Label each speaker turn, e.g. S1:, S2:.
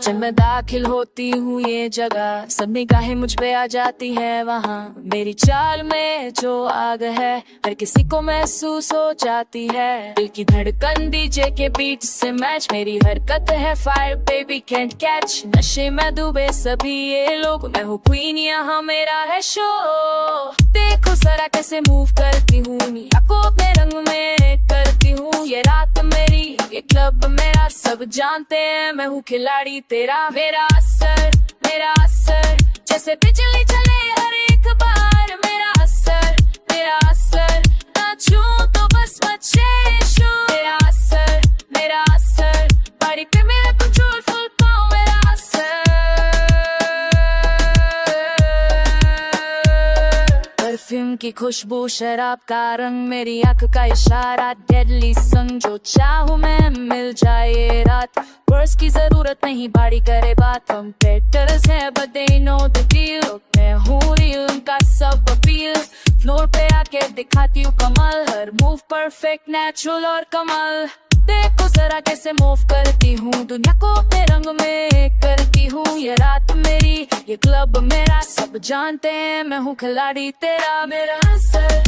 S1: जब मैं दाखिल होती हूँ ये जगह, सब निगाहें मुझ पे आ जाती है वहाँ। मेरी चाल में जो आग है हर किसी को महसूस हो जाती है। दिल की धड़कन डीजे के बीट से मैच, मेरी हरकत है फायर बेबी कैंट कैच। नशे में डूबे सभी ये लोग, मैं हूँ क्वीन यहाँ मेरा है शो। देखो जरा कैसे मूव करती हूँ, आंखों अपने रंग में करती हूँ। ये रात मेरी, ये क्लब मेरा, सब जानते हैं मैं हूँ खिलाड़ी तेरा। मेरा असर जैसे बिजली चले हर एक बार। मेरा असर नाचूं तो बस मचे शोर। मेरा असर पार्टी पे मेरा कंट्रोल फुल पाऊं। मेरा असर परफ्यूम की खुशबू, शराब का रंग, मेरी आंख का इशारा, डेडली सन। जो चाहूं मैं मिल जाए ये रात, वर्ड्स की जरूरत नहीं, बाड़ी करे बात। हम पेटर्स हैं but they know the deal। मैं हूँ रियल, उनका सब अपील। फ्लोर पे आके दिखाती हूँ कमाल, हर मूव परफेक्ट, नेचुरल और कमाल। देखो जरा कैसे मूव करती हूँ, दुनिया को अपने रंग में करती हूँ। ये रात मेरी, ये क्लब मेरा, सब जानते हैं मैं हूँ खिलाड़ी तेरा। मेरा असर